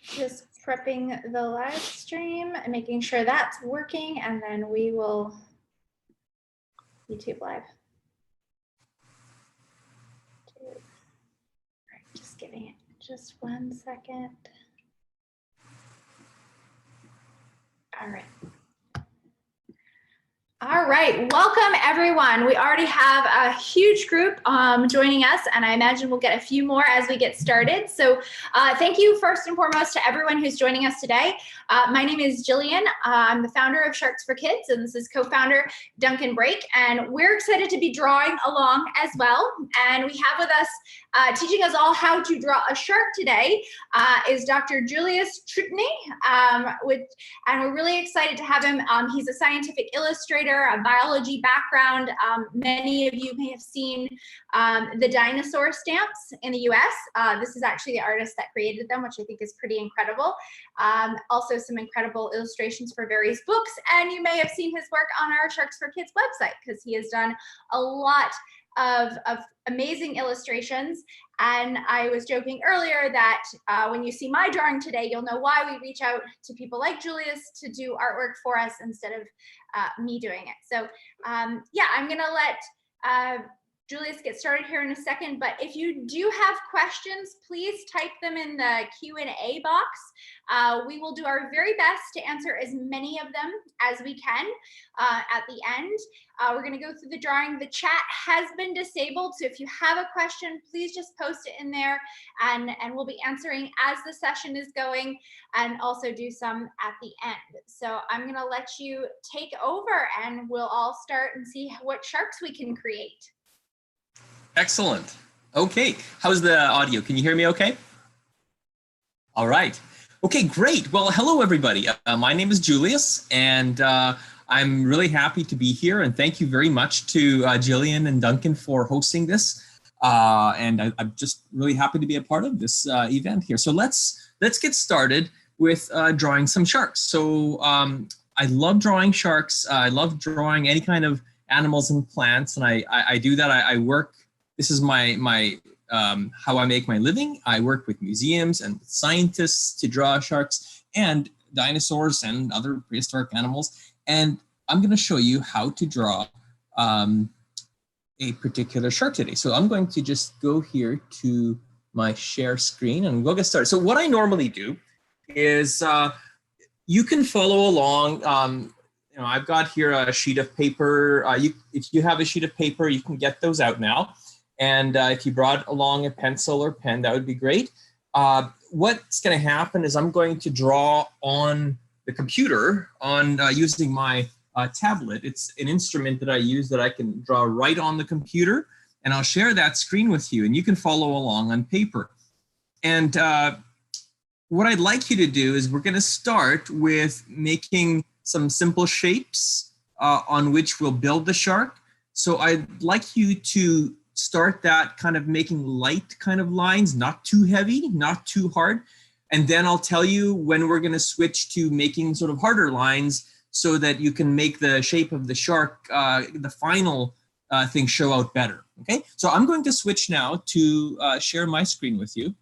Just prepping the live stream and making sure that's working, and then we will YouTube live. All right, just giving it just 1 second. All right. All right, welcome everyone. We already have a huge group joining us, and I imagine we'll get a few more as we get started. So thank you first and foremost to everyone who's joining us today. My name is Jillian. I'm the founder of Sharks for Kids, and this is co-founder Duncan Brake, and we're excited to be drawing along as well. And we have with us, teaching us all how to draw a shark today, is Dr. Julius Csotonyi, and we're really excited to have him. He's a scientific illustrator, a biology background. Many of you may have seen the dinosaur stamps in the US. This is actually the artist that created them, which I think is pretty incredible. Also some incredible illustrations for various books, and you may have seen his work on our Sharks for Kids website because he has done a lot of amazing illustrations. And I was joking earlier that when you see my drawing today, you'll know why we reach out to people like Julius to do artwork for us instead of me doing it. So yeah, I'm gonna let Julius get started here in a second, but if you do have questions, please type them in the Q&A box. We will do our very best to answer as many of them as we can at the end. We're gonna go through the drawing. The chat has been disabled, so if you have a question, please just post it in there, and we'll be answering as the session is going, and also do some at the end. So I'm gonna let you take over, and we'll all start and see what sharks we can create. Excellent. Okay, how's the audio? Can you hear me okay? All right. Okay, great. Well, hello everybody. My name is Julius, and I'm really happy to be here, and thank you very much to Jillian and Duncan for hosting this. And I'm just really happy to be a part of this event here. So let's get started with drawing some sharks. So I love drawing sharks. I love drawing any kind of animals and plants, and I do that. I work. This is my how I make my living. I work with museums and with scientists to draw sharks and dinosaurs and other prehistoric animals. And I'm going to show you how to draw a particular shark today. So I'm going to just go here to my share screen and we'll get started. So what I normally do is you can follow along. You know, I've got here a sheet of paper. If you have a sheet of paper, you can get those out now. And if you brought along a pencil or pen, that would be great. What's going to happen is I'm going to draw on the computer on using my tablet. It's an instrument that I use that I can draw right on the computer, and I'll share that screen with you, and you can follow along on paper. And what I'd like you to do is we're going to start with making some simple shapes on which we'll build the shark. So I'd like you to start that kind of making light kind of lines, not too heavy, not too hard. And then I'll tell you when we're going to switch to making sort of harder lines so that you can make the shape of the shark, the final thing show out better. Okay, so I'm going to switch now to share my screen with you.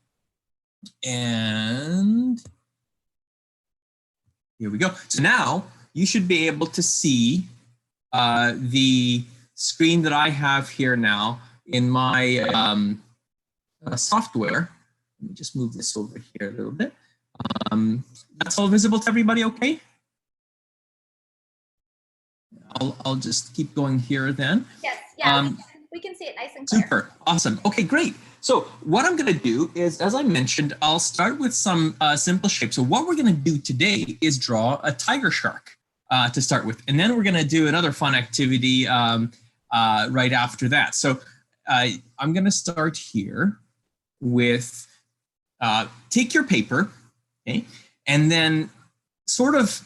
And here we go. So now you should be able to see the screen that I have here now in my software. Let me just move this over here a little bit. That's all visible to everybody, okay? I'll just keep going here then. Yes, yeah, we can see it nice and clear. Super, awesome. Okay, great. So what I'm gonna do is, as I mentioned, I'll start with some simple shapes. So what we're gonna do today is draw a tiger shark to start with. And then we're gonna do another fun activity right after that. So I'm gonna start here with, take your paper, okay, and then sort of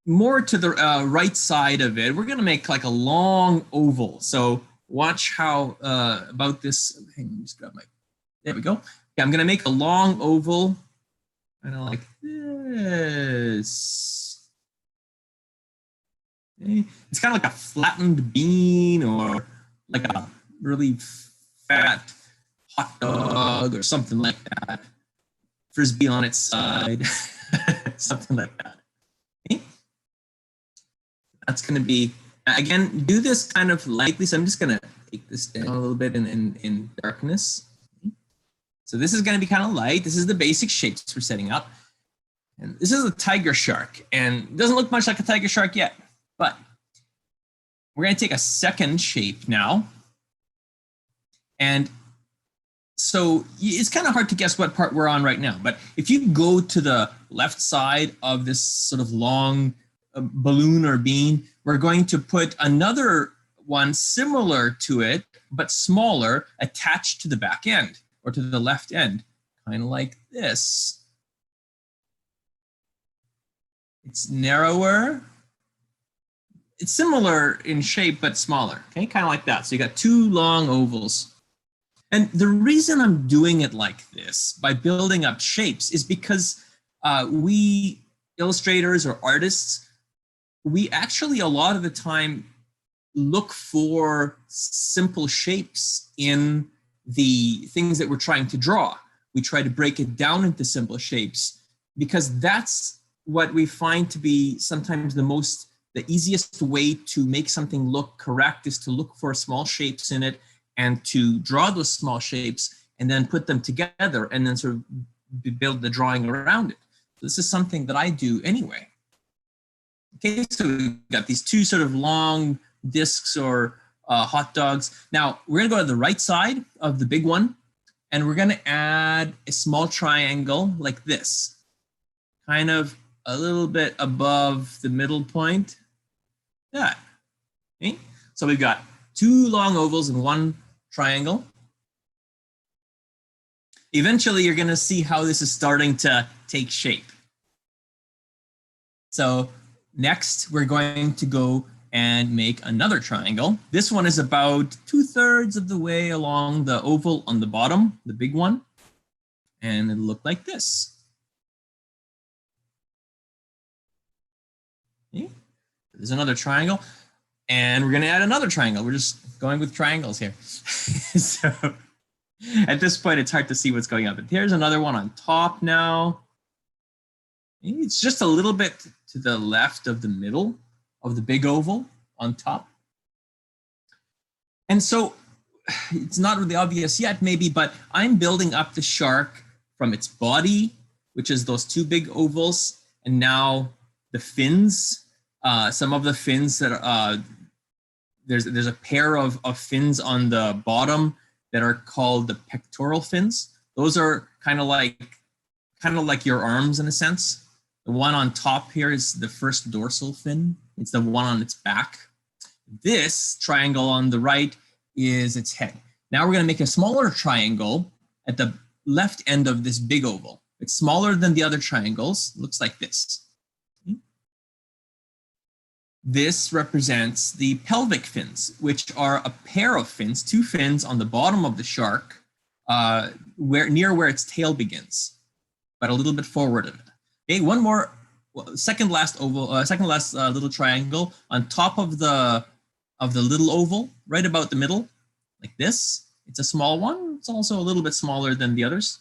more to the right side of it, we're gonna make like a long oval. So watch how about this. Hang on, just grab my, there we go. Okay, I'm gonna make a long oval, kind of like this. Okay. It's kind of like a flattened bean or like a really fat hot dog or something like that. frisbee on its side, something like that. Okay? That's going to be, again, do this kind of lightly. So I'm just going to take this down a little bit in darkness. So this is going to be kind of light. This is the basic shapes we're setting up. And this is a tiger shark, and it doesn't look much like a tiger shark yet, but we're going to take a second shape now. And so it's kind of hard to guess what part we're on right now, but if you go to the left side of this sort of long balloon or bean, we're going to put another one similar to it, but smaller, attached to the back end or to the left end, kind of like this. It's narrower. It's similar in shape, but smaller, okay? Kind of like that. So you got two long ovals. And the reason I'm doing it like this, by building up shapes, is because we illustrators or artists, we actually a lot of the time look for simple shapes in the things that we're trying to draw. We try to break it down into simple shapes because that's what we find to be sometimes the easiest way to make something look correct is to look for small shapes in it and to draw those small shapes and then put them together and then sort of build the drawing around it. So this is something that I do anyway. Okay, so we've got these two sort of long discs or hot dogs. Now we're gonna go to the right side of the big one and we're gonna add a small triangle like this, kind of a little bit above the middle point. That. Okay? So we've got two long ovals and one triangle. Eventually, you're going to see how this is starting to take shape. So next, we're going to go and make another triangle. This one is about 2/3 of the way along the oval on the bottom, the big one. And it'll look like this. Okay. There's another triangle, and we're going to add another triangle. We're just going with triangles here. So at this point, it's hard to see what's going on. But here's another one on top now. It's just a little bit to the left of the middle of the big oval on top. And so it's not really obvious yet, maybe, but I'm building up the shark from its body, which is those two big ovals, and now the fins. Some of the fins that there's a pair of fins on the bottom that are called the pectoral fins. Those are kind of like your arms in a sense. The one on top here is the first dorsal fin. It's the one on its back. This triangle on the right is its head. Now we're going to make a smaller triangle at the left end of this big oval. It's smaller than the other triangles. It looks like this. This represents the pelvic fins, which are a pair of fins, two fins on the bottom of the shark, near where its tail begins, but a little bit forward of it. Okay, one more, second last little triangle on top of the little oval, right about the middle, like this. It's a small one. It's also a little bit smaller than the others.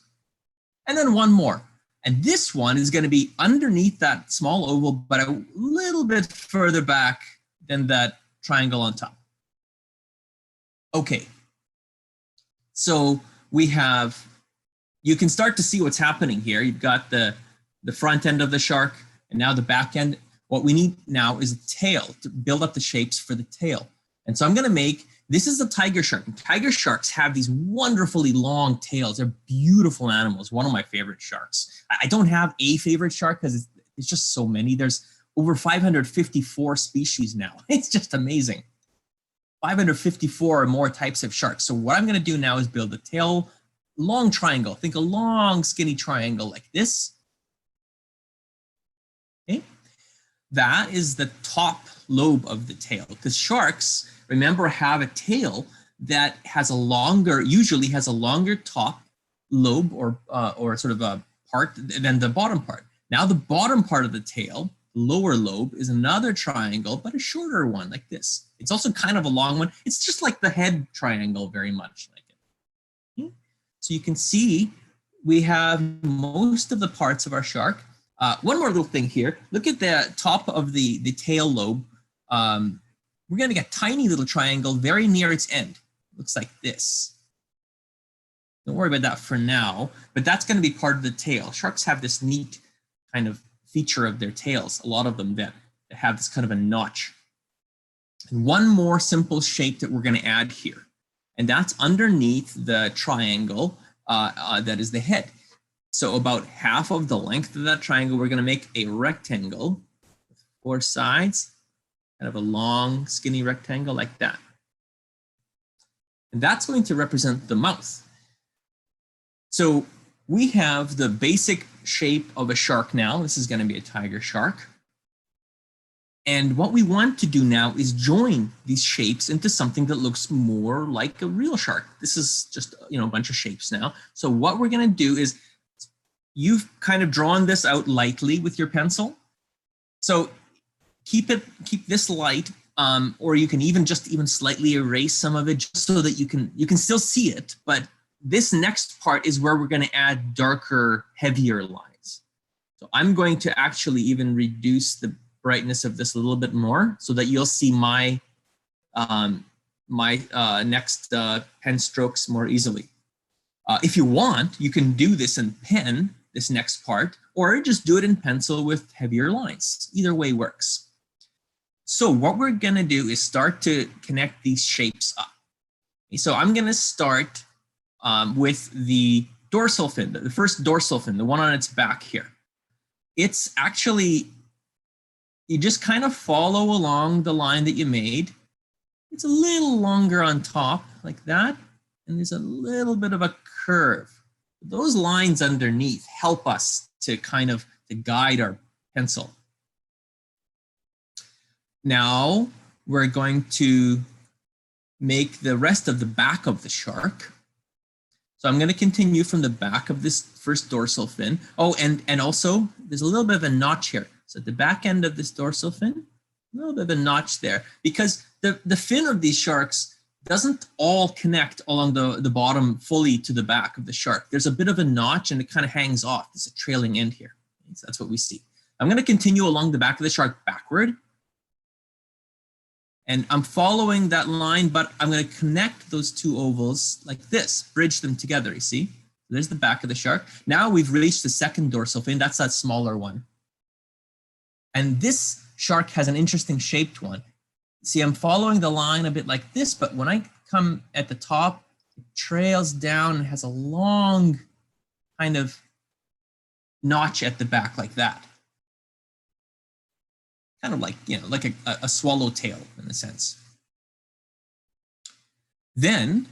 And then one more. And this one is going to be underneath that small oval, but a little bit further back than that triangle on top. Okay. So we have, you can start to see what's happening here. You've got the front end of the shark and now the back end. What we need now is a tail to build up the shapes for the tail. And so I'm going to make, this is the tiger shark. And tiger sharks have these wonderfully long tails. They're beautiful animals. One of my favorite sharks. I don't have a favorite shark because it's just so many. There's over 554 species now. It's just amazing. 554 or more types of sharks. So what I'm going to do now is build a tail, long triangle. Think a long skinny triangle like this. Okay. That is the top lobe of the tail, because sharks, remember, have a tail that has a longer, usually has a longer top lobe or sort of a part than the bottom part. Now the bottom part of the tail, lower lobe, is another triangle, but a shorter one like this. It's also kind of a long one. It's just like the head triangle, very much like it. Okay. So you can see we have most of the parts of our shark. One more little thing here. Look at the top of the tail lobe. We're going to get a tiny little triangle very near its end. Looks like this. Don't worry about that for now, but that's going to be part of the tail. Sharks have this neat kind of feature of their tails, a lot of them that have this kind of a notch. And one more simple shape that we're going to add here, and that's underneath the triangle that is the head. So about half of the length of that triangle, we're going to make a rectangle with 4 sides, kind of a long, skinny rectangle like that. And that's going to represent the mouth. So we have the basic shape of a shark now. This is going to be a tiger shark. And what we want to do now is join these shapes into something that looks more like a real shark. This is just, a bunch of shapes now. So what we're going to do is, you've kind of drawn this out lightly with your pencil. So keep this light, or you can even slightly erase some of it just so that you can still see it. But this next part is where we're going to add darker, heavier lines. So I'm going to actually even reduce the brightness of this a little bit more so that you'll see my next pen strokes more easily. If you want, you can do this in pen, this next part, or just do it in pencil with heavier lines. Either way works. So what we're going to do is start to connect these shapes up. So I'm going to start with the dorsal fin, the first dorsal fin, the one on its back here. It's actually, you just kind of follow along the line that you made. It's a little longer on top like that, and there's a little bit of a curve. Those lines underneath help us to guide our pencil. Now we're going to make the rest of the back of the shark. So I'm going to continue from the back of this first dorsal fin. Oh, and also there's a little bit of a notch here. So at the back end of this dorsal fin, a little bit of a notch there, because the fin of these sharks doesn't all connect along the bottom fully to the back of the shark. There's a bit of a notch and it kind of hangs off. There's a trailing end here. So that's what we see. I'm going to continue along the back of the shark backward. And I'm following that line, but I'm going to connect those two ovals like this, bridge them together, you see? There's the back of the shark. Now we've reached the second dorsal fin. That's that smaller one. And this shark has an interesting shaped one. See, I'm following the line a bit like this, but when I come at the top, it trails down and has a long kind of notch at the back like that. Kind of like, like a swallowtail in a sense. Then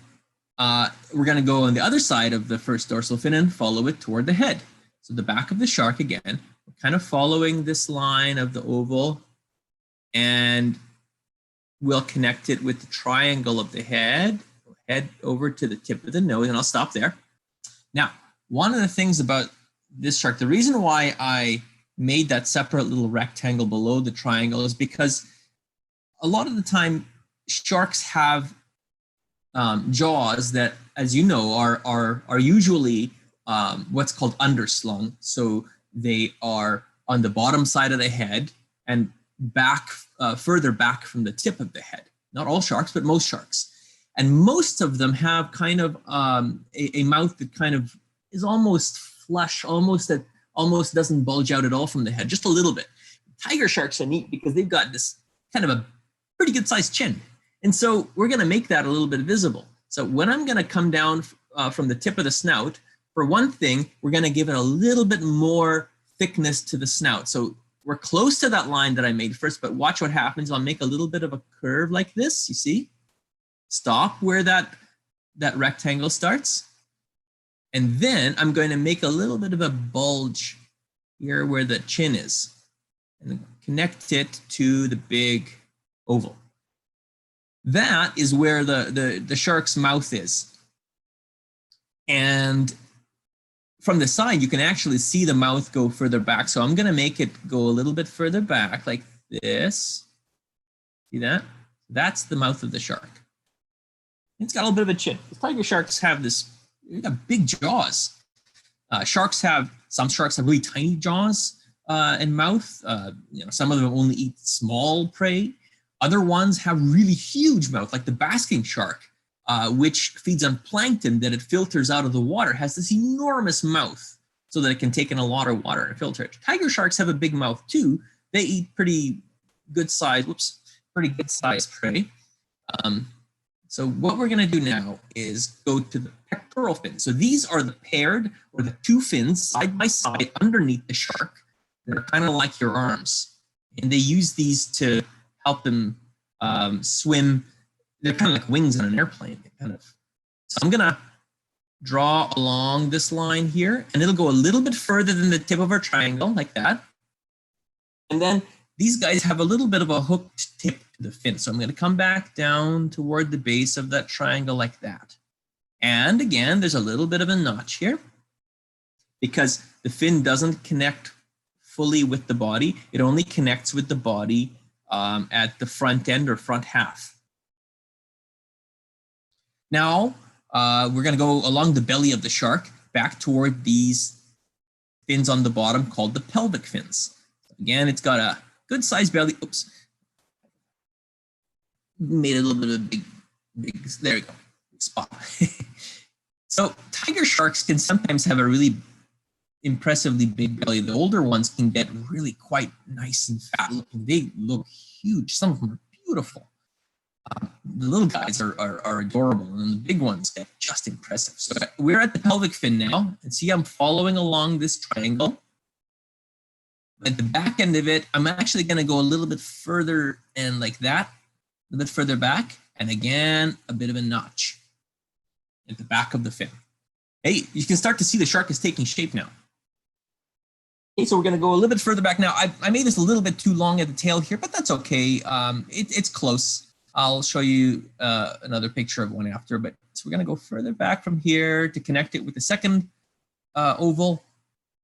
we're going to go on the other side of the first dorsal fin and follow it toward the head. So the back of the shark again, we're kind of following this line of the oval, and we'll connect it with the triangle of the head, head over to the tip of the nose, and I'll stop there. Now, one of the things about this shark, the reason why I made that separate little rectangle below the triangle is because a lot of the time sharks have jaws that, as you know, are usually what's called underslung. So they are on the bottom side of the head and back, further back from the tip of the head. Not all sharks, but most sharks. And most of them have kind of a mouth that kind of is almost flush, almost doesn't bulge out at all from the head, just a little bit. Tiger sharks are neat because they've got this kind of a pretty good sized chin. And so we're going to make that a little bit visible. So when I'm going to come down from the tip of the snout, for one thing, we're going to give it a little bit more thickness to the snout. So we're close to that line that I made first, but watch what happens. I'll make a little bit of a curve like this, you see? Stop where that rectangle starts. And then I'm going to make a little bit of a bulge here where the chin is and connect it to the big oval. That is where the shark's mouth is. And from the side, you can actually see the mouth go further back. So I'm going to make it go a little bit further back like this. See that? That's the mouth of the shark. It's got a little bit of a chin. The tiger sharks have this, they've got big jaws. Some sharks have really tiny jaws and mouth. Some of them only eat small prey. Other ones have really huge mouth, like the basking shark, which feeds on plankton that it filters out of the water, has this enormous mouth so that it can take in a lot of water and filter it. Tiger sharks have a big mouth too. They eat pretty good size prey. So what we're going to do now is go to the pectoral fin. So these are the paired or the two fins side by side underneath the shark. They're kind of like your arms. And they use these to help them swim. They're kind of like wings on an airplane. So I'm going to draw along this line here, and it'll go a little bit further than the tip of our triangle, like that. And then these guys have a little bit of a hooked tip to the fin. So I'm going to come back down toward the base of that triangle like that. And again, there's a little bit of a notch here because the fin doesn't connect fully with the body. It only connects with the body at the front end or front half. Now, we're going to go along the belly of the shark back toward these fins on the bottom called the pelvic fins. Again, it's got a good sized belly. Oops. Made a little bit of a big, there we go, big spot. So tiger sharks can sometimes have a really impressively big belly. The older ones can get really quite nice and fat looking. They look huge. Some of them are beautiful. The little guys are adorable, and the big ones get just impressive. So we're at the pelvic fin now, and see I'm following along this triangle. At the back end of it, I'm actually going to go a little bit further and like that, a bit further back, and again, a bit of a notch at the back of the fin. Hey, you can start to see the shark is taking shape now. Okay, so we're going to go a little bit further back now. I made this a little bit too long at the tail here, but that's okay. It's close. I'll show you another picture of one after, but so we're going to go further back from here to connect it with the second oval.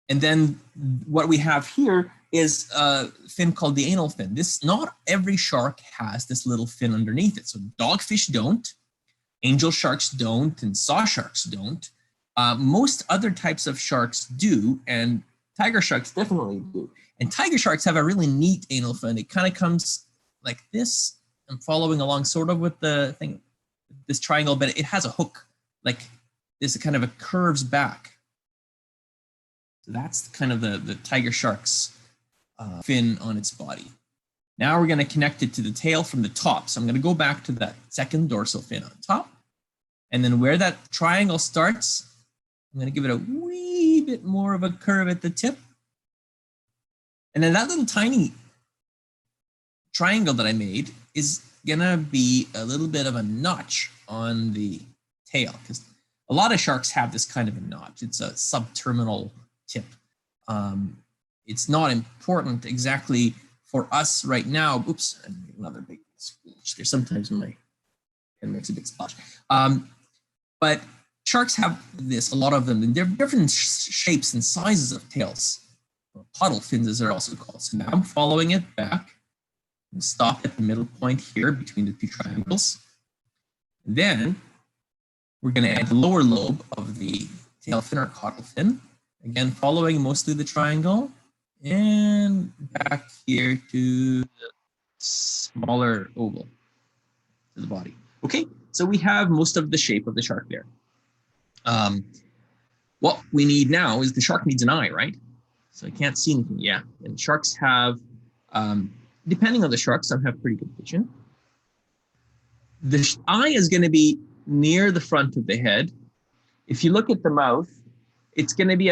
And then what we have here is a fin called the anal fin. Not every shark has this little fin underneath it. So dogfish don't, angel sharks don't, and saw sharks don't. Most other types of sharks do, and tiger sharks definitely do. And tiger sharks have a really neat anal fin. It kind of comes like this. I'm following along sort of with the thing, this triangle, but it has a hook like this. It kind of curves back. So that's kind of the tiger shark's fin on its body. Now we're going to connect it to the tail from the top. So I'm going to go back to that second dorsal fin on top. And then where that triangle starts, I'm going to give it a wee bit more of a curve at the tip. And then that little tiny triangle that I made is gonna be a little bit of a notch on the tail, because a lot of sharks have this kind of a notch. It's a subterminal tip. It's not important exactly for us right now. Oops, another big splotch there. Sometimes my pen makes a big splash. But sharks have this, a lot of them, and they're different shapes and sizes of tails. Caudal fins, as they're also called. So now I'm following it back. We'll stop at the middle point here between the two triangles. And then we're going to add the lower lobe of the tail fin or caudal fin. Again, following mostly the triangle. And back here to the smaller oval to the body. Okay, so we have most of the shape of the shark there. What we need now is the shark needs an eye, right? So I can't see anything. Yeah, and sharks have, depending on the shark, some have pretty good vision. The eye is going to be near the front of the head. If you look at the mouth, it's going to be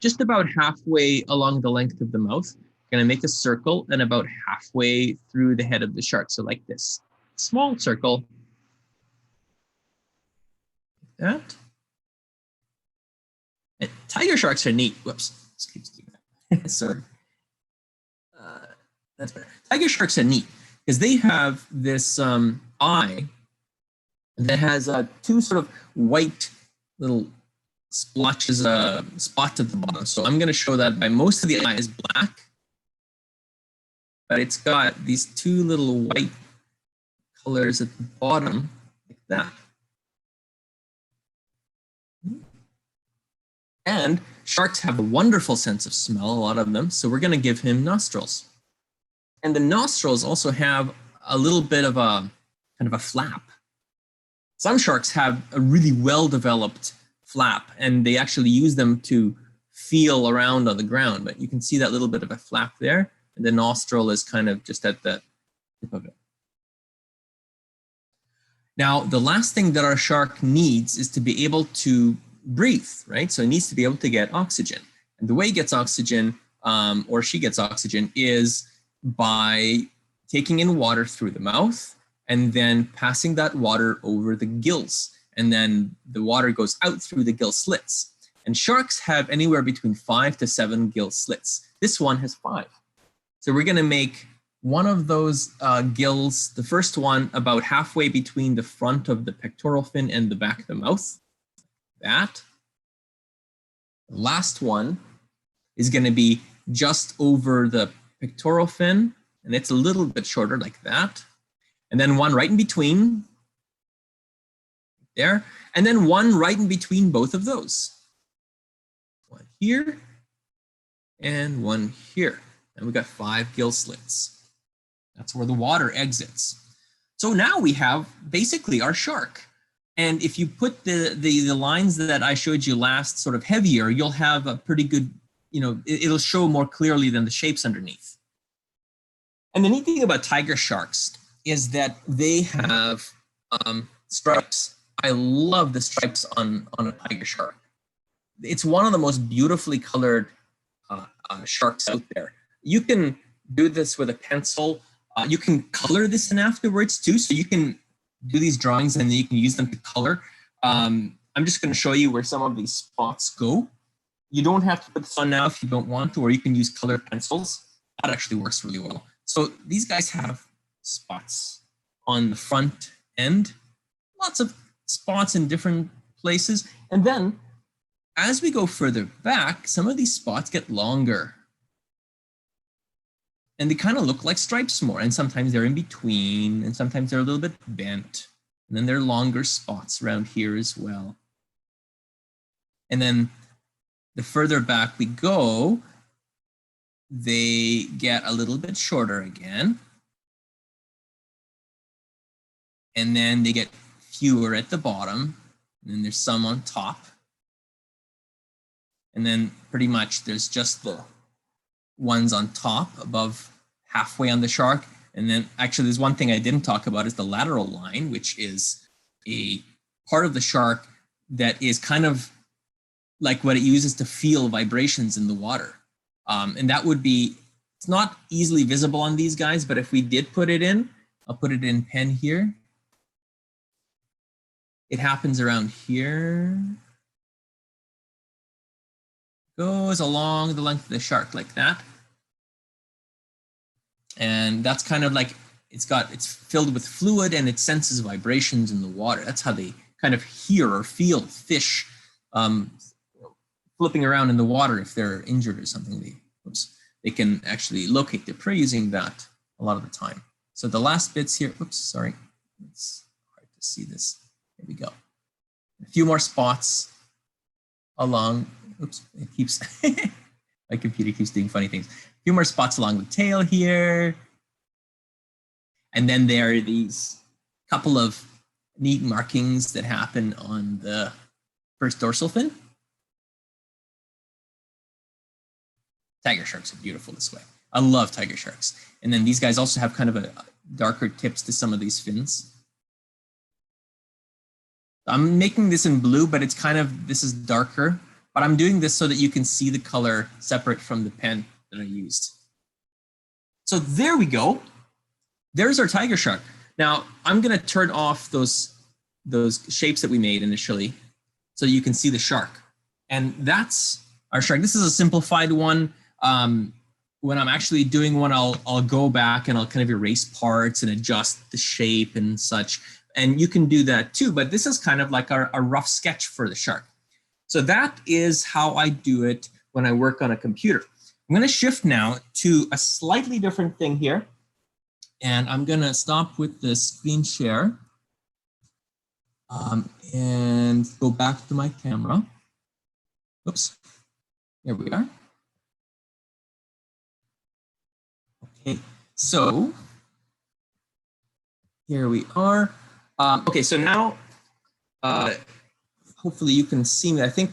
just about halfway along the length of the mouth. Going to make a circle and about halfway through the head of the shark. So like this, small circle. Like that. And tiger sharks are neat. Whoops, excuse me. Sorry. That's better. Tiger sharks are neat because they have this eye that has two sort of white little splotches, spots at the bottom. So I'm going to show that by most of the eye is black, but it's got these two little white colors at the bottom, like that. And sharks have a wonderful sense of smell, a lot of them, so we're going to give him nostrils. And the nostrils also have a little bit of a kind of a flap. Some sharks have a really well-developed flap, and they actually use them to feel around on the ground, but you can see that little bit of a flap there, and the nostril is kind of just at the tip of it. Now, the last thing that our shark needs is to be able to breathe, right? So it needs to be able to get oxygen. And the way it gets oxygen, or she gets oxygen, is by taking in water through the mouth and then passing that water over the gills. And then the water goes out through the gill slits. And sharks have anywhere between 5 to 7 gill slits. This one has 5. So we're going to make one of those gills, the first one about halfway between the front of the pectoral fin and the back of the mouth. That. The last one is going to be just over the pectoral fin, and it's a little bit shorter like that. And then one right in between there, and then one right in between both of those. One here and one here. And we've got 5 gill slits. That's where the water exits. So now we have basically our shark. And if you put the lines that I showed you last sort of heavier, you'll have a pretty good, it'll show more clearly than the shapes underneath. And the neat thing about tiger sharks is that they have stripes. I love the stripes on a tiger shark. It's one of the most beautifully colored sharks out there. You can do this with a pencil. You can color this in afterwards too, so you can do these drawings and then you can use them to color. I'm just going to show you where some of these spots go. You don't have to put this on now if you don't want to, or you can use colored pencils. That actually works really well. So these guys have spots on the front end, lots of spots in different places. And then as we go further back, some of these spots get longer. And they kind of look like stripes more. And sometimes they're in between, and sometimes they're a little bit bent. And then there are longer spots around here as well. And then the further back we go, they get a little bit shorter again. And then they get fewer at the bottom. And then there's some on top. And then pretty much there's just the ones on top above halfway on the shark. And then actually there's one thing I didn't talk about is the lateral line, which is a part of the shark that is kind of like what it uses to feel vibrations in the water. And that would be, it's not easily visible on these guys, but if we did put it in, I'll put it in pen here. It happens around here. Goes along the length of the shark like that. And that's kind of like, it's filled with fluid and it senses vibrations in the water. That's how they kind of hear or feel fish flipping around in the water if they're injured or something. They can actually locate their prey using that a lot of the time. So the last bits here, oops, sorry. It's hard to see this. There we go. A few more spots along, oops, it keeps, my computer keeps doing funny things. A few more spots along the tail here. And then there are these couple of neat markings that happen on the first dorsal fin. Tiger sharks are beautiful this way. I love tiger sharks. And then these guys also have kind of a darker tips to some of these fins. I'm making this in blue, but it's kind of, this is darker, but I'm doing this so that you can see the color separate from the pen that I used. So there we go. There's our tiger shark. Now I'm going to turn off those shapes that we made initially so you can see the shark. And that's our shark. This is a simplified one. When I'm actually doing one, I'll go back and I'll kind of erase parts and adjust the shape and such. And you can do that too, but this is kind of like a rough sketch for the shark. So that is how I do it when I work on a computer. I'm going to shift now to a slightly different thing here. And I'm going to stop with the screen share and go back to my camera. Oops, here we are. Okay, so here we are. Okay, so now hopefully you can see me. I think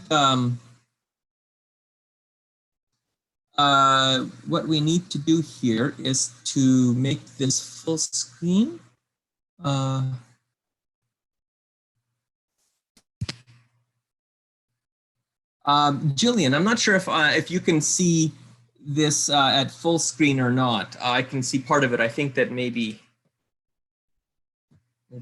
what we need to do here is to make this full screen. Jillian, I'm not sure if you can see this at full screen or not. I can see part of it. I think that maybe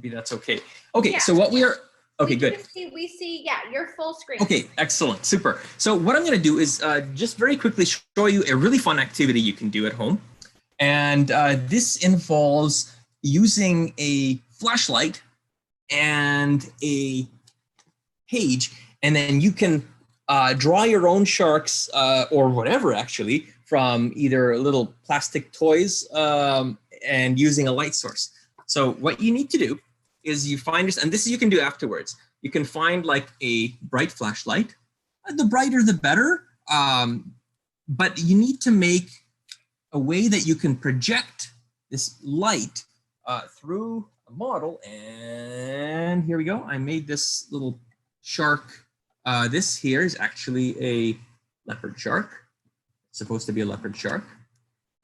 that's okay. Okay, yeah. So what we are, okay, good. We see, yeah, your full screen. Okay, excellent, super. So what I'm going to do is just very quickly show you a really fun activity you can do at home. And this involves using a flashlight and a page, and then you can draw your own sharks or whatever, actually, from either little plastic toys and using a light source. So what you need to do is you find this, and this you can do afterwards. You can find like a bright flashlight. The brighter, the better. But you need to make a way that you can project this light through a model. And here we go. I made this little shark. This here is actually a leopard shark. It's supposed to be a leopard shark.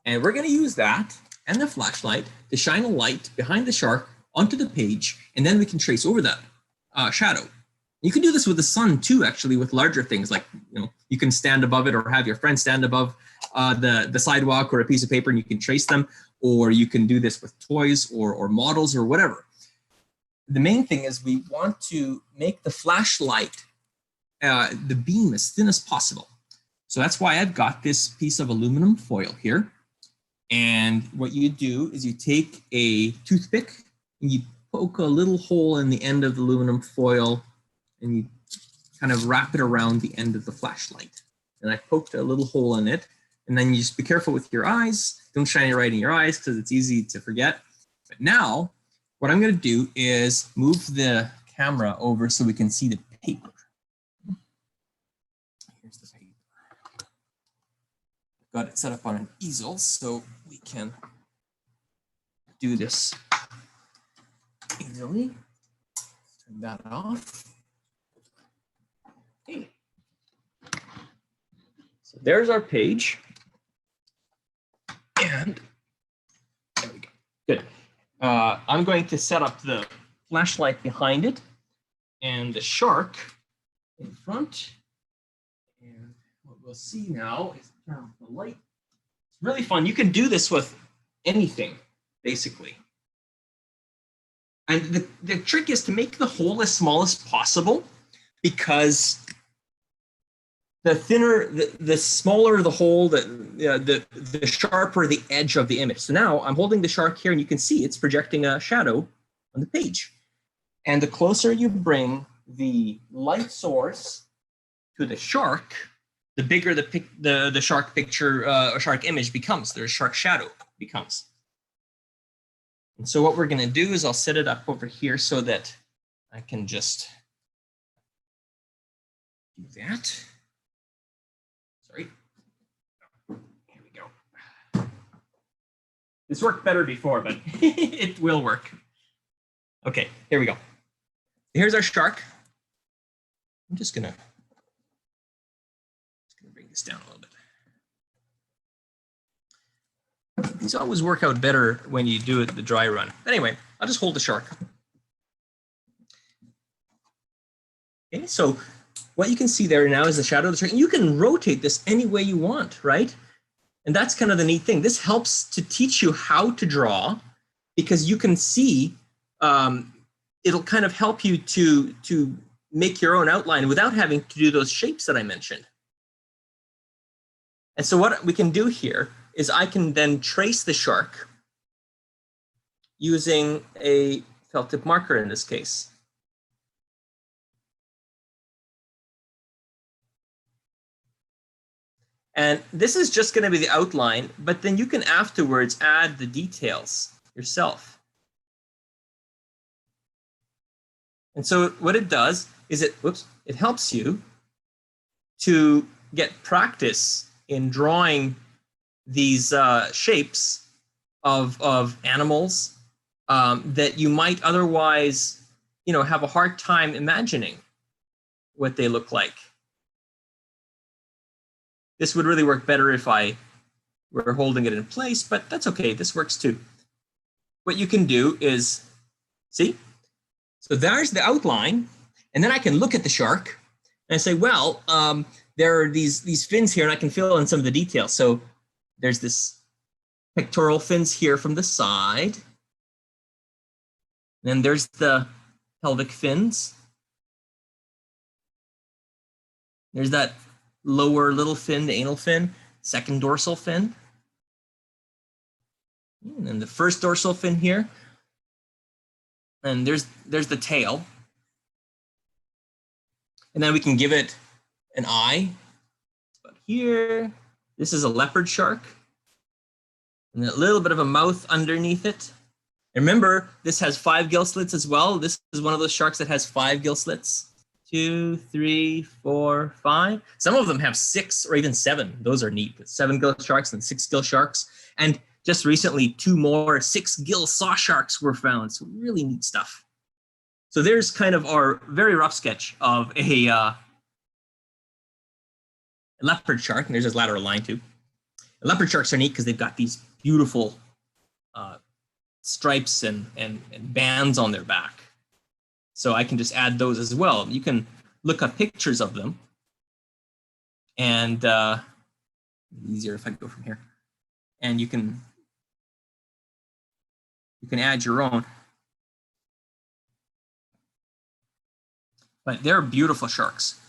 And we're going to use that and the flashlight to shine a light behind the shark onto the page, and then we can trace over that shadow. You can do this with the sun too, actually, with larger things, like, you know, you can stand above it or have your friend stand above the sidewalk or a piece of paper and you can trace them, or you can do this with toys or models or whatever. The main thing is we want to make the flashlight, the beam, as thin as possible. So that's why I've got this piece of aluminum foil here. And what you do is you take a toothpick and you poke a little hole in the end of the aluminum foil and you kind of wrap it around the end of the flashlight. And I poked a little hole in it, and then you just be careful with your eyes. Don't shine it right in your eyes because it's easy to forget. But now what I'm going to do is move the camera over so we can see the paper. Here's the paper. Got it set up on an easel so we can do this easily. Turn that off. Okay. So there's our page. And there we go. Good. I'm going to set up the flashlight behind it and the shark in front. And what we'll see now is turn off the light. It's really fun. You can do this with anything, basically. And the trick is to make the hole as small as possible, because the thinner, the smaller the hole, the sharper the edge of the image. So now I'm holding the shark here, and you can see it's projecting a shadow on the page. And the closer you bring the light source to the shark, the bigger the shark picture or shark image becomes, the shark shadow becomes. And so what we're going to do is I'll set it up over here so that I can just do that. Sorry. Here we go. This worked better before, but it will work. Okay, here we go. Here's our shark. I'm just gonna bring this down a little bit. These always work out better when you do it the dry run. Anyway, I'll just hold the shark. Okay, so what you can see there now is the shadow of the shark. And you can rotate this any way you want, right? And that's kind of the neat thing. This helps to teach you how to draw, because you can see, it'll kind of help you to make your own outline without having to do those shapes that I mentioned. And so what we can do here is I can then trace the shark using a felt tip marker in this case. And this is just going to be the outline, but then you can afterwards add the details yourself. And so what it does is it helps you to get practice in drawing these shapes of animals that you might otherwise, have a hard time imagining what they look like. This would really work better if I were holding it in place, but that's okay. This works too. What you can do is, see? So there's the outline, and then I can look at the shark and I say, well, there are these fins here, and I can fill in some of the details. So there's this pectoral fins here from the side. Then there's the pelvic fins. There's that lower little fin, the anal fin, second dorsal fin. And then the first dorsal fin here. And there's the tail. And then we can give it an eye. But here, this is a leopard shark. And a little bit of a mouth underneath it. And remember, this has 5 gill slits as well. This is one of those sharks that has 5 gill slits. 2, 3, 4, 5. Some of them have 6 or even 7. Those are neat. 7 gill sharks and 6 gill sharks. And just recently, 2 more 6 gill saw sharks were found. So really neat stuff. So there's kind of our very rough sketch of a leopard shark. And there's his lateral line too. The leopard sharks are neat because they've got these beautiful stripes and bands on their back. So I can just add those as well. You can look up pictures of them. And easier if I go from here. And you can add your own. But they're beautiful sharks.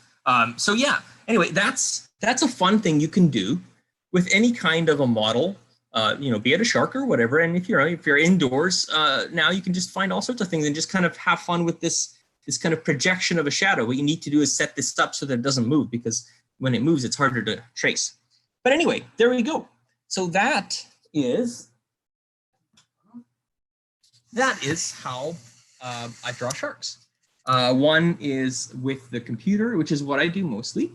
So yeah, anyway, that's a fun thing you can do with any kind of a model, be it a shark or whatever. And if you're indoors, now you can just find all sorts of things and just kind of have fun with this kind of projection of a shadow. What you need to do is set this up so that it doesn't move, because when it moves, it's harder to trace. But anyway, there we go. So that is how I draw sharks. One is with the computer, which is what I do mostly,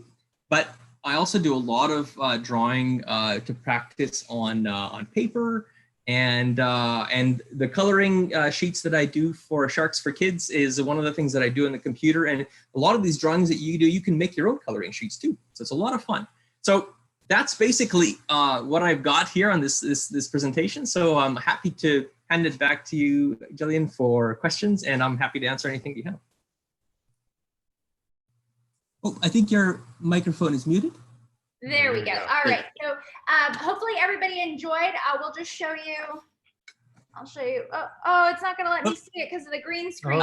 but I also do a lot of drawing to practice on paper, and the coloring sheets that I do for Sharks for Kids is one of the things that I do in the computer. And a lot of these drawings that you do, you can make your own coloring sheets too. So it's a lot of fun. So that's basically what I've got here on this presentation. So I'm happy to hand it back to you, Jillian, for questions, and I'm happy to answer anything you have. Oh, I think your microphone is muted. There we go. All right. So hopefully everybody enjoyed. We'll just show you. I'll show you. Oh, it's not going to let me see it because of the green screen.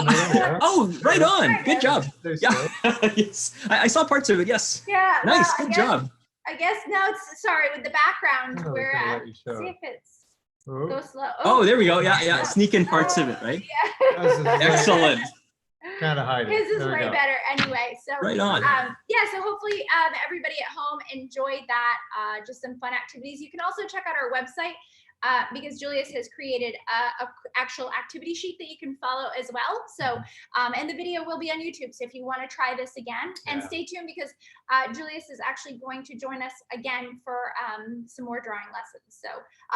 Oh, right on. Good job. Yeah. Yes. I saw parts of it. Yes. Yeah. Nice. Good job. I guess now it's sorry with the background. We're see if it's go slow. Oh, there we go. Yeah. Sneak in parts of it, right? Yeah. Excellent. Kind of hide it. His is way better anyway. So right on. Yeah, so hopefully everybody at home enjoyed that. Just some fun activities. You can also check out our website because Julius has created a actual activity sheet that you can follow as well. So and the video will be on YouTube. So if you want to try this again, and stay tuned because Julius is actually going to join us again for some more drawing lessons. So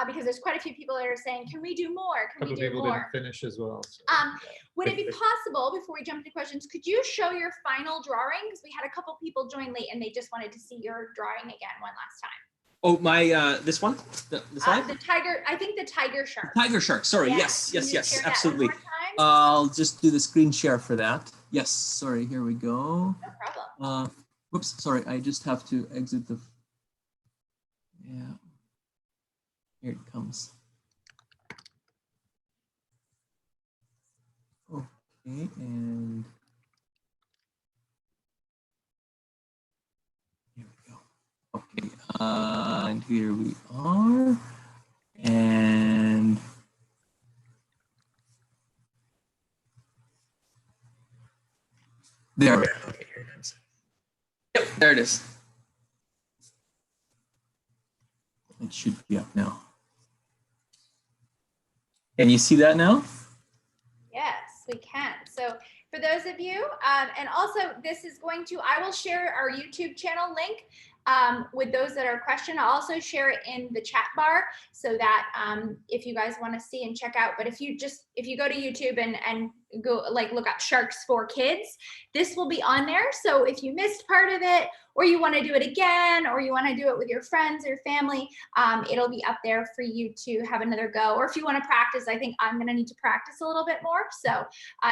because there's quite a few people that are saying, can we do more? Can we do more? Didn't finish as well. So. Would it be possible, before we jump into questions, could you show your final drawing? Because we had a couple people join late and they just wanted to see your drawing again one last time. Oh, my, this one? The slide? The tiger, I think the tiger shark. Tiger shark, sorry, yes, absolutely. I'll just do the screen share for that. Yes, sorry, here we go. No problem. Whoops, sorry, I just have to exit the, yeah, here it comes. Okay, and here we go. Okay, and here we are, and there. Okay, here it is. Yep, there it is. It should be up now. Can you see that now? Yes, we can. So for those of you. And also this is going to, I will share our YouTube channel link with those that are questioned. I'll also share it in the chat bar so that if you guys want to see and check out, but if you go to YouTube and go like look up Sharks for Kids, this will be on there. So if you missed part of it, or you want to do it again, or you want to do it with your friends or family, it'll be up there for you to have another go. Or if you want to practice, I think I'm going to need to practice a little bit more. So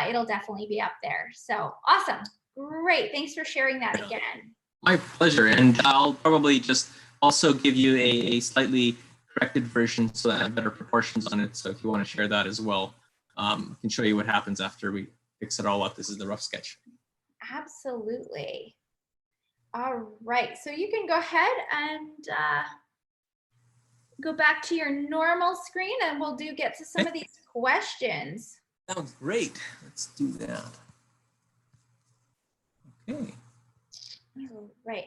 it'll definitely be up there. So awesome. Great. Thanks for sharing that again. My pleasure. And I'll probably just also give you a slightly corrected version so that I have better proportions on it. So if you want to share that as well, I can show you what happens after we fix it all up. This is the rough sketch. Absolutely. All right, so you can go ahead and go back to your normal screen and we'll get to some of these questions. Sounds great. Let's do that. Okay. All right,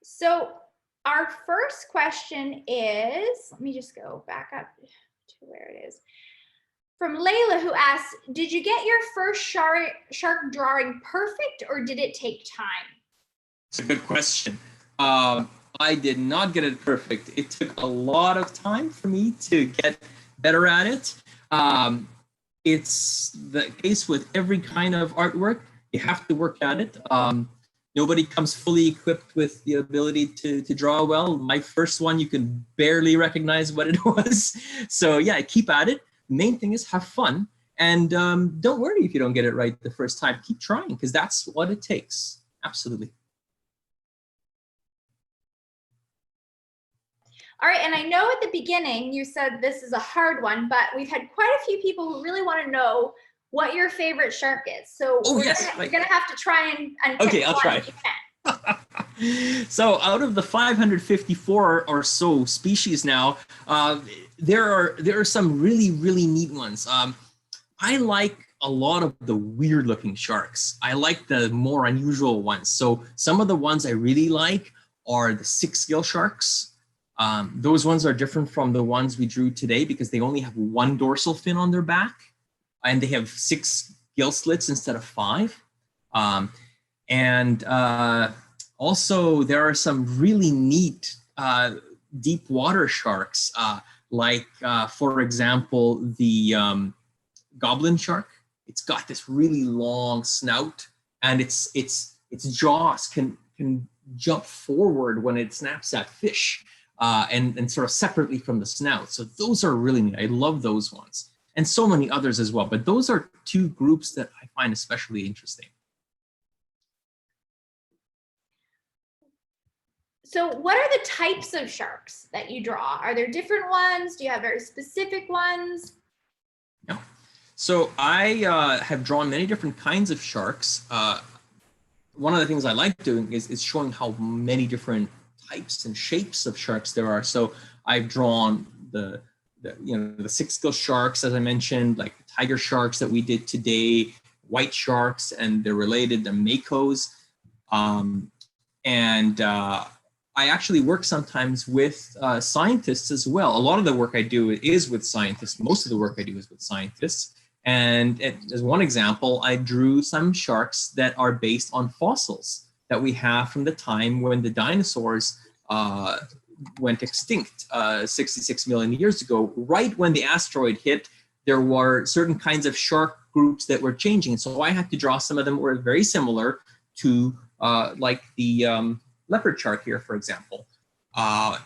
so our first question is, let me just go back up to where it is. From Layla, who asks, did you get your first shark drawing perfect or did it take time? It's a good question. I did not get it perfect. It took a lot of time for me to get better at it. It's the case with every kind of artwork. You have to work at it. Nobody comes fully equipped with the ability to draw well. My first one, you can barely recognize what it was. So yeah, keep at it. Main thing is have fun. And don't worry if you don't get it right the first time. Keep trying because that's what it takes. Absolutely. All right, and I know at the beginning you said this is a hard one, but we've had quite a few people who really want to know what your favorite shark is. So we're gonna have to try and pick okay, I'll try. If you can. So out of the 554 or so species now, there are some really, really neat ones. I like a lot of the weird looking sharks. I like the more unusual ones. So some of the ones I really like are the 6-gill sharks. Those ones are different from the ones we drew today because they only have one dorsal fin on their back and they have 6 gill slits instead of 5. Also there are some really neat deep water sharks, like for example, the goblin shark. It's got this really long snout and its jaws can jump forward when it snaps at fish. And sort of separately from the snout. So those are really neat. I love those ones. And so many others as well. But those are two groups that I find especially interesting. So what are the types of sharks that you draw? Are there different ones? Do you have very specific ones? No. So I have drawn many different kinds of sharks. One of the things I like doing is showing how many different types and shapes of sharks there are. So I've drawn the 6-gill sharks, as I mentioned, like the tiger sharks that we did today, white sharks, and they're related, the makos. I actually work sometimes with scientists as well. A lot of the work I do is with scientists. Most of the work I do is with scientists. And as one example, I drew some sharks that are based on fossils that we have from the time when the dinosaurs went extinct 66 million years ago. Right when the asteroid hit, there were certain kinds of shark groups that were changing. So I had to draw some of them that were very similar to like the leopard shark here, for example,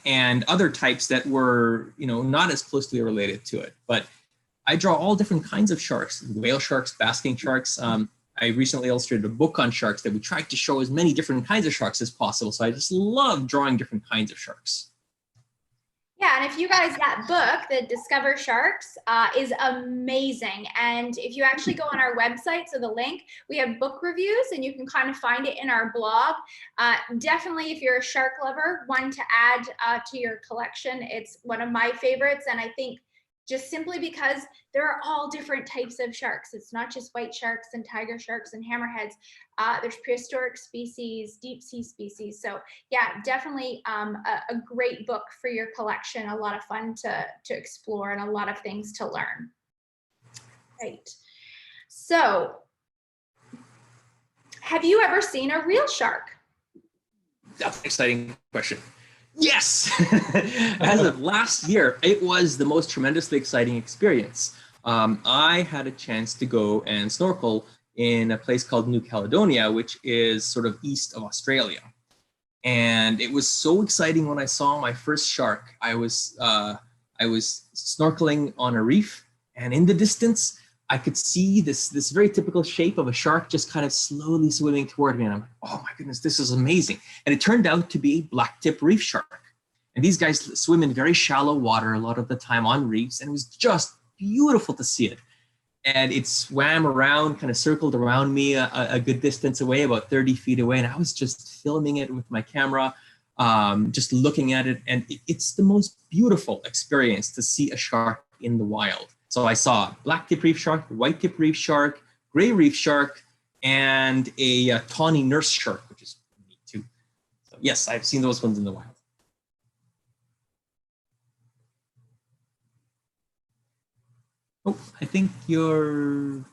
and other types that were, not as closely related to it. But I draw all different kinds of sharks, whale sharks, basking sharks. I recently illustrated a book on sharks that we tried to show as many different kinds of sharks as possible. So I just love drawing different kinds of sharks. Yeah, and if you guys, that book, the Discover Sharks, is amazing. And if you actually go on our website, so the link, we have book reviews and you can kind of find it in our blog. Definitely, if you're a shark lover, one to add to your collection. It's one of my favorites. And I think just simply because there are all different types of sharks. It's not just white sharks and tiger sharks and hammerheads. There's prehistoric species, deep sea species. So yeah, definitely a great book for your collection. A lot of fun to explore and a lot of things to learn. Great. So Have you ever seen a real shark? That's an exciting question. Yes. As of last year, it was the most tremendously exciting experience. I had a chance to go and snorkel in a place called New Caledonia, which is sort of east of Australia. And it was so exciting when I saw my first shark. I was snorkeling on a reef, and in the distance, I could see this very typical shape of a shark just kind of slowly swimming toward me. And I'm like, oh my goodness, this is amazing. And it turned out to be a black-tip reef shark. And these guys swim in very shallow water a lot of the time on reefs, and it was just beautiful to see it. And it swam around, kind of circled around me a good distance away, about 30 feet away. And I was just filming it with my camera, just looking at it. And it's the most beautiful experience to see a shark in the wild. So I saw black tip reef shark, white tip reef shark, gray reef shark, and a tawny nurse shark, which is neat too. So yes, I've seen those ones in the wild. Oh, I think your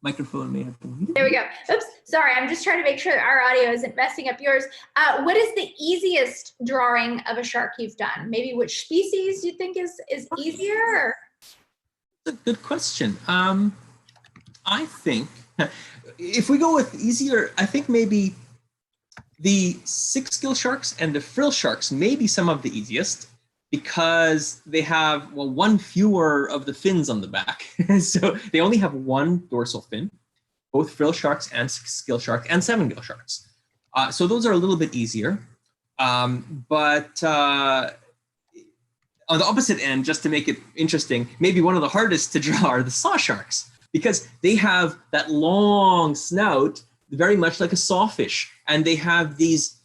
microphone may have been muted. There we go. Oops, sorry. I'm just trying to make sure our audio isn't messing up yours. What is the easiest drawing of a shark you've done? Maybe which species you think is easier? Or? That's a good question. I think if we go with easier, I think maybe the 6-gill sharks and the frill sharks may be some of the easiest, because they have, well, one fewer of the fins on the back. So they only have one dorsal fin, both frill sharks and 6-gill sharks and 7-gill sharks. So those are a little bit easier. But on the opposite end, just to make it interesting, maybe one of the hardest to draw are the saw sharks, because they have that long snout, very much like a sawfish. And they have these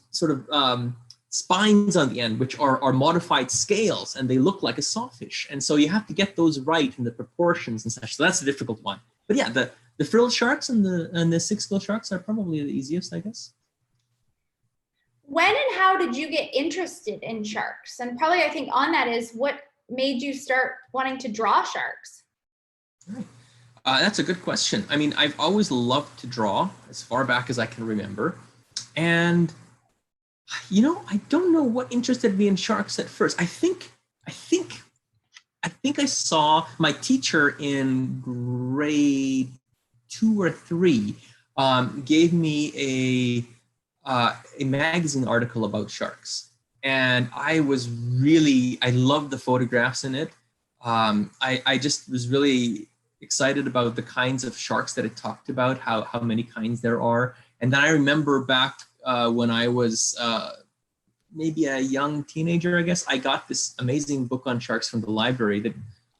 sort of spines on the end, which are modified scales, and they look like a sawfish. And so you have to get those right in the proportions and such. So that's a difficult one. But yeah, the frilled sharks and the 6-gill sharks are probably the easiest, I guess. When and how did you get interested in sharks? And probably I think on that is what made you start wanting to draw sharks? Right. That's a good question. I mean, I've always loved to draw as far back as I can remember. And you know, I don't know what interested me in sharks at first. I think I saw my teacher in grade 2 or 3 gave me a magazine article about sharks, and I loved the photographs in it. I just was really excited about the kinds of sharks that it talked about, how many kinds there are. And then I remember back when I was maybe a young teenager, I guess, I got this amazing book on sharks from the library that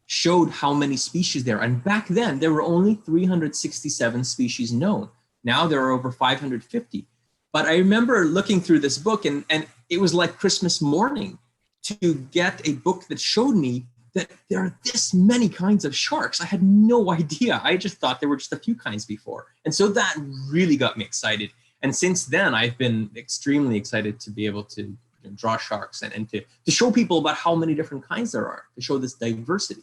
showed how many species there are. And back then, there were only 367 species known. Now there are over 550. But I remember looking through this book, and it was like Christmas morning to get a book that showed me that there are this many kinds of sharks. I had no idea. I just thought there were just a few kinds before. And so that really got me excited. And since then, I've been extremely excited to be able to draw sharks and to show people about how many different kinds there are, to show this diversity.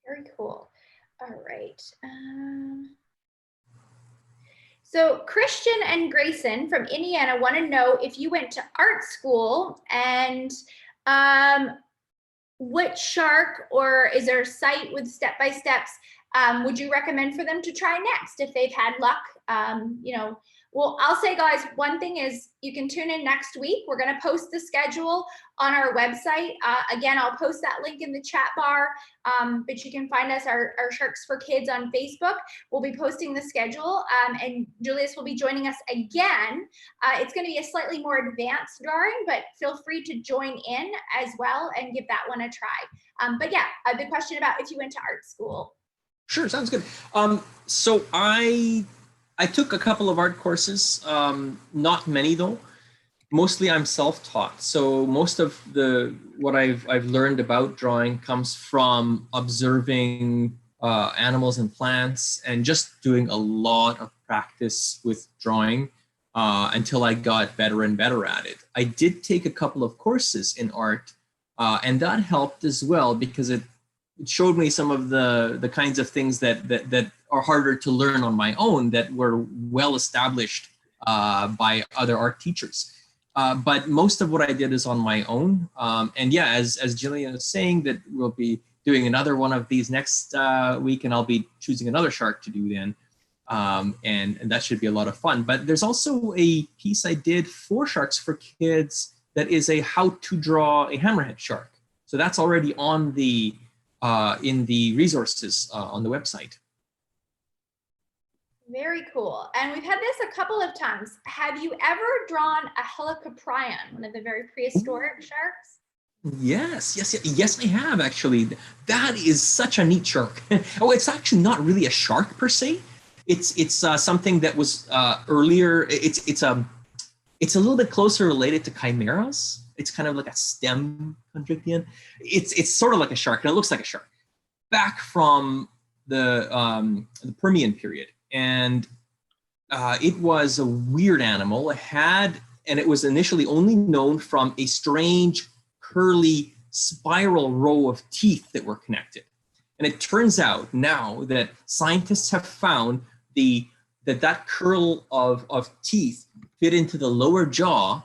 Very cool. All right. So Christian and Grayson from Indiana want to know if you went to art school, and what shark, or is there a site with step-by-steps would you recommend for them to try next if they've had luck? Well, I'll say, guys, one thing is you can tune in next week. We're going to post the schedule on our website. Again, I'll post that link in the chat bar, but you can find us, our Sharks for Kids on Facebook. We'll be posting the schedule, and Julius will be joining us again. It's going to be a slightly more advanced drawing, but feel free to join in as well and give that one a try. But yeah, the question about if you went to art school. Sure, sounds good. So I took a couple of art courses, not many though. Mostly I'm self-taught. So most of what I've learned about drawing comes from observing animals and plants and just doing a lot of practice with drawing until I got better and better at it. I did take a couple of courses in art, and that helped as well because it it showed me some of the kinds of things that are harder to learn on my own that were well established by other art teachers. But most of what I did is on my own. And yeah, as Gillian was saying, that we'll be doing another one of these next week, and I'll be choosing another shark to do then. And that should be a lot of fun. But there's also a piece I did for Sharks for Kids that is a how to draw a hammerhead shark. So that's already on the in the resources on the website. Very cool. And we've had this a couple of times. Have you ever drawn a Helicoprion, one of the very prehistoric sharks? Yes, I have actually. That is such a neat shark. Oh, it's actually not really a shark per se. It's something that was earlier. It's a little bit closer related to chimeras. It's kind of like a stem chondrichthyon. It's sort of like a shark, and it looks like a shark. Back from the Permian period, and it was a weird animal. It was initially only known from a strange curly spiral row of teeth that were connected. And it turns out now that scientists have found that curl of teeth fit into the lower jaw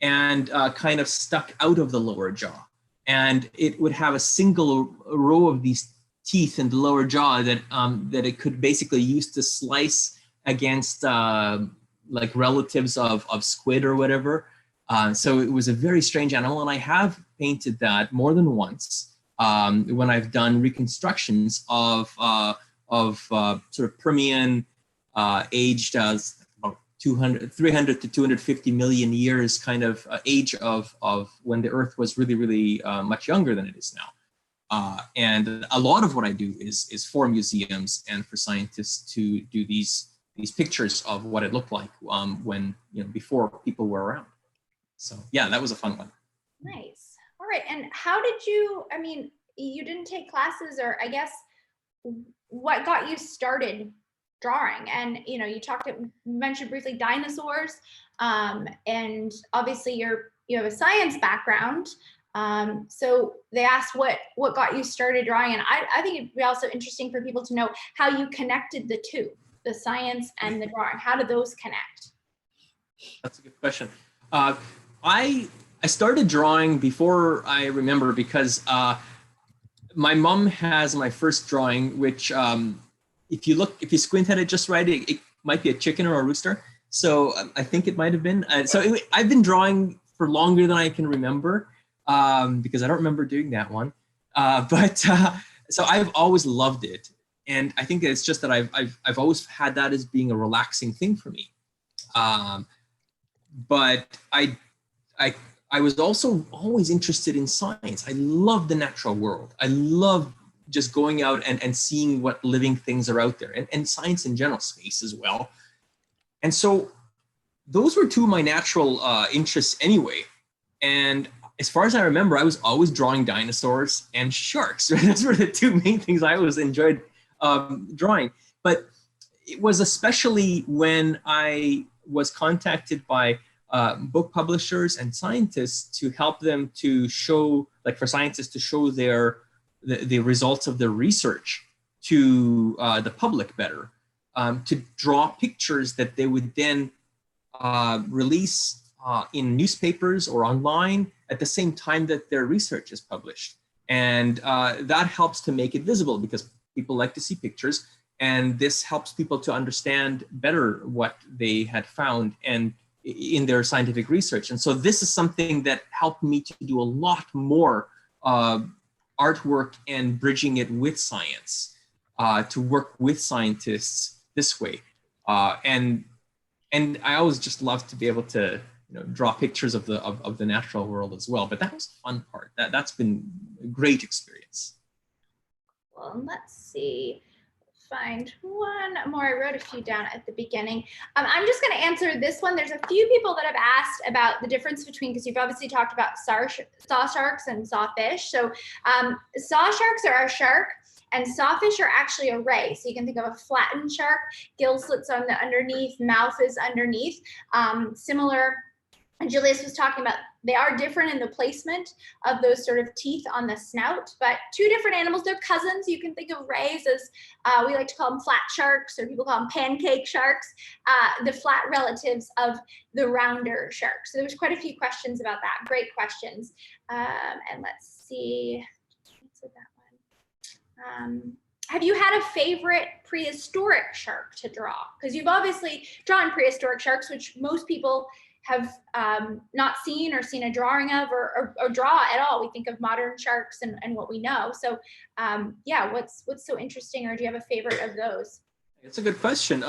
and kind of stuck out of the lower jaw. And it would have a single row of these teeth in the lower jaw that it could basically use to slice against like relatives of squid or whatever. So it was a very strange animal, and I have painted that more than once when I've done reconstructions of sort of Permian aged as about 300 to 250 million years kind of age of when the Earth was really, really much younger than it is now. And a lot of what I do is for museums and for scientists to do these pictures of what it looked like when, before people were around. So yeah, that was a fun one. Nice. All right. And how did you, you didn't take classes, or I guess what got you started drawing? And, you mentioned briefly dinosaurs, and obviously you have a science background. So they asked what got you started drawing. And I think it'd be also interesting for people to know how you connected the two, the science and the drawing. How did those connect? That's a good question. I started drawing before I remember because my mom has my first drawing, which if you squint at it just right, it might be a chicken or a rooster. So I think it might have been. I've been drawing for longer than I can remember because I don't remember doing that one. So I've always loved it, and I think it's just that I've always had that as being a relaxing thing for me. But I was also always interested in science. I love the natural world. I love just going out and seeing what living things are out there, and science in general, space as well. And so those were two of my natural interests anyway. And as far as I remember, I was always drawing dinosaurs and sharks. Right? Those were the two main things I always enjoyed drawing. But it was especially when I was contacted by book publishers and scientists to help them to show, like for scientists to show the results of their research to the public better, to draw pictures that they would then release in newspapers or online at the same time that their research is published. And that helps to make it visible because people like to see pictures, and this helps people to understand better what they had found and in their scientific research. And so this is something that helped me to do a lot more artwork and bridging it with science, to work with scientists this way. And I always just love to be able to draw pictures of the natural world as well. But that was the fun part. That's been a great experience. Well, let's see. Find one more. I wrote a few down at the beginning. I'm just going to answer this one. There's a few people that have asked about the difference between, because you've obviously talked about saw sharks and sawfish. So saw sharks are a shark, and sawfish are actually a ray. So you can think of a flattened shark, gill slits on the underneath, mouth is underneath. Similar, and Julius was talking about they are different in the placement of those sort of teeth on the snout, but two different animals. They're cousins. You can think of rays as, we like to call them flat sharks, or people call them pancake sharks, the flat relatives of the rounder sharks. So there was quite a few questions about that. Great questions. And let's see. Answer that one. Have you had a favorite prehistoric shark to draw? Because you've obviously drawn prehistoric sharks, which most people have not seen or seen a drawing of or draw at all. We think of modern sharks and what we know. So yeah, what's so interesting, or do you have a favorite of those? It's a good question.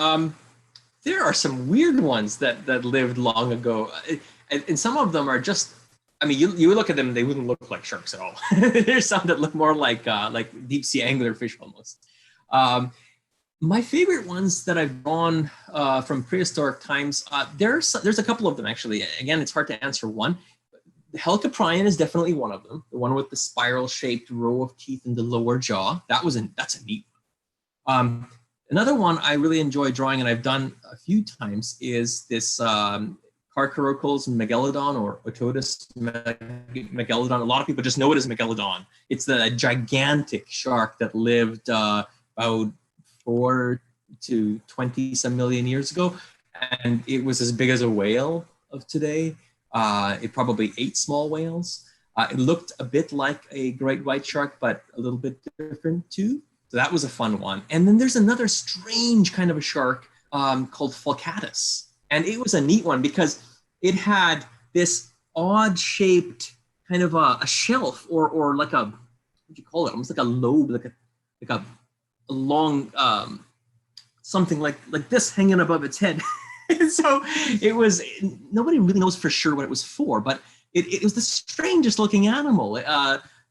There are some weird ones that lived long ago, and some of them are just, I mean, you look at them, they wouldn't look like sharks at all. There's some that look more like deep sea anglerfish almost. My favorite ones that I've drawn from prehistoric times, there's a couple of them actually. Again, it's hard to answer one. The Helicoprion is definitely one of them. The one with the spiral-shaped row of teeth in the lower jaw. That's a neat one. Another one I really enjoy drawing, and I've done a few times, is this Carcharodon's Megalodon, or Otodus Megalodon. A lot of people just know it as Megalodon. It's the gigantic shark that lived about 4 to 20 some million years ago, and it was as big as a whale of today. It probably ate small whales. It looked a bit like a great white shark, but a little bit different too. So that was a fun one. And then there's another strange kind of a shark called Fulcatus. And it was a neat one because it had this odd shaped kind of a shelf or like a, what do you call it? Almost like a lobe, like a long, something like this hanging above its head. And so it was, nobody really knows for sure what it was for, but it was the strangest looking animal.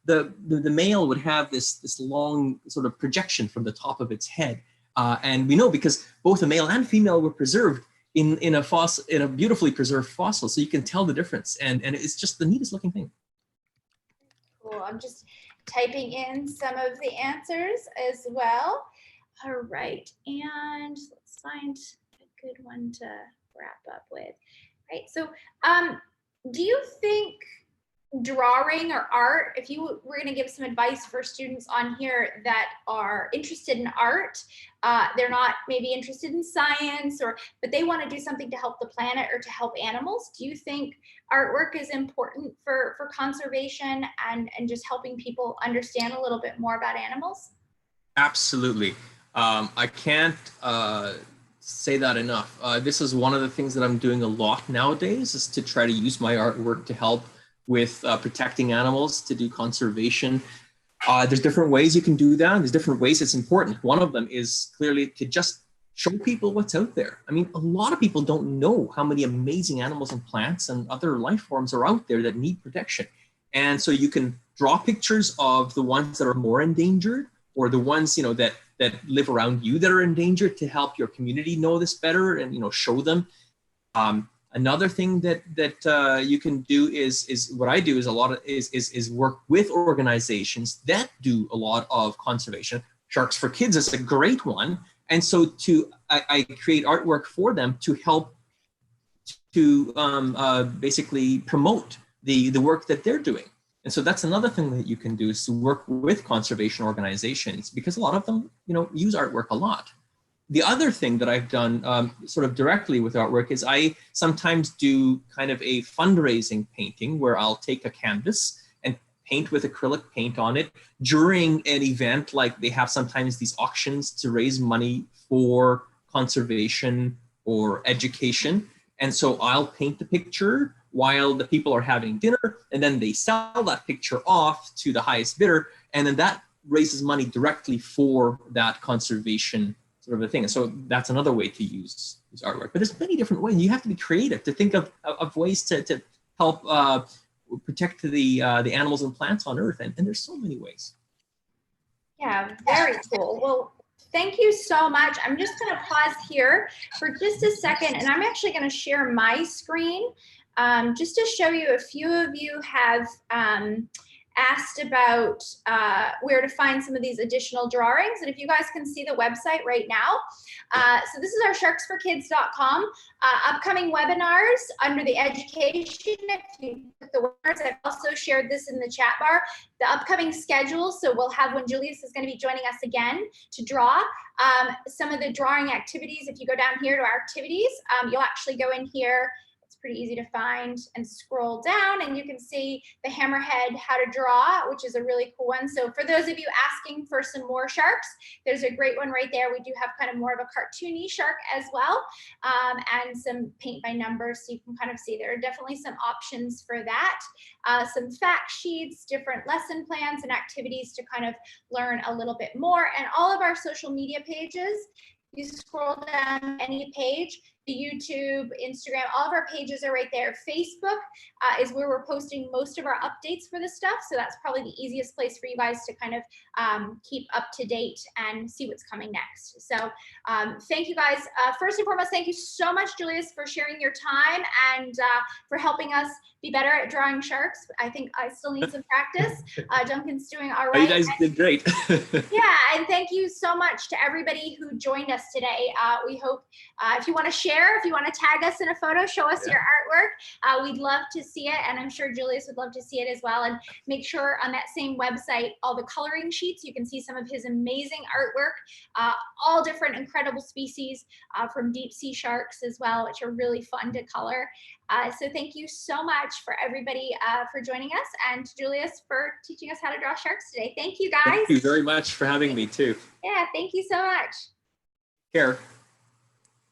The male would have this long sort of projection from the top of its head. And we know because both the male and female were preserved in a beautifully preserved fossil. So you can tell the difference. And it's just the neatest looking thing. Cool, I'm just typing in some of the answers as well. All right, and let's find a good one to wrap up with. Right, so do you think drawing or art, if you were going to give some advice for students on here that are interested in art, they're not maybe interested in science, but they want to do something to help the planet or to help animals, do you think artwork is important for conservation and just helping people understand a little bit more about animals? Absolutely. I can't say that enough. This is one of the things that I'm doing a lot nowadays, is to try to use my artwork to help with protecting animals, to do conservation. There's different ways you can do that. There's different ways it's important. One of them is clearly to just show people what's out there. I mean, a lot of people don't know how many amazing animals and plants and other life forms are out there that need protection. And so you can draw pictures of the ones that are more endangered, or the ones, you know, that live around you that are endangered, to help your community know this better and, you know, show them. Another thing that you can do is what I do is work with organizations that do a lot of conservation. Sharks for Kids is a great one, and so I create artwork for them to help to basically promote the work that they're doing. And so that's another thing that you can do, is to work with conservation organizations, because a lot of them, you know, use artwork a lot. The other thing that I've done sort of directly with artwork is I sometimes do kind of a fundraising painting, where I'll take a canvas and paint with acrylic paint on it during an event. Like they have sometimes these auctions to raise money for conservation or education. And so I'll paint the picture while the people are having dinner, and then they sell that picture off to the highest bidder, and then that raises money directly for that conservation sort of a thing. And so that's another way to use artwork. But there's many different ways. You have to be creative to think of ways to help protect the animals and plants on Earth. And there's so many ways. Yeah, very cool. Well, thank you so much. I'm just going to pause here for just a second, and I'm actually going to share my screen just to show you. A few of you have asked about where to find some of these additional drawings. And if you guys can see the website right now, so this is our sharksforkids.com. Upcoming webinars under the education, if you put the webinars, I've also shared this in the chat bar, the upcoming schedule. So we'll have when Julius is going to be joining us again to draw. Some of the drawing activities, if you go down here to our activities, you'll actually go in here. Pretty easy to find and scroll down and you can see the hammerhead how to draw, which is a really cool one. So for those of you asking for some more sharks, there's a great one right there. We do have kind of more of a cartoony shark as well, and some paint by numbers, so you can kind of see there are definitely some options for that. Some fact sheets, different lesson plans and activities to kind of learn a little bit more, and all of our social media pages. You scroll down any page, the YouTube, Instagram, all of our pages are right there. Facebook is where we're posting most of our updates for this stuff. So that's probably the easiest place for you guys to kind of keep up to date and see what's coming next. So thank you guys. First and foremost, thank you so much, Julius, for sharing your time and for helping us be better at drawing sharks. I think I still need some practice. Duncan's doing all right. You guys did great. Yeah, and thank you so much to everybody who joined us today. We hope if you want to share, if you want to tag us in a photo, show us your artwork. We'd love to see it, and I'm sure Julius would love to see it as well. And make sure on that same website, all the coloring sheets, you can see some of his amazing artwork, all different incredible species from deep sea sharks as well, which are really fun to color. So thank you so much for everybody for joining us, and to Julius for teaching us how to draw sharks today. Thank you, guys. Thank you very much for having me too. Yeah, thank you so much. Care.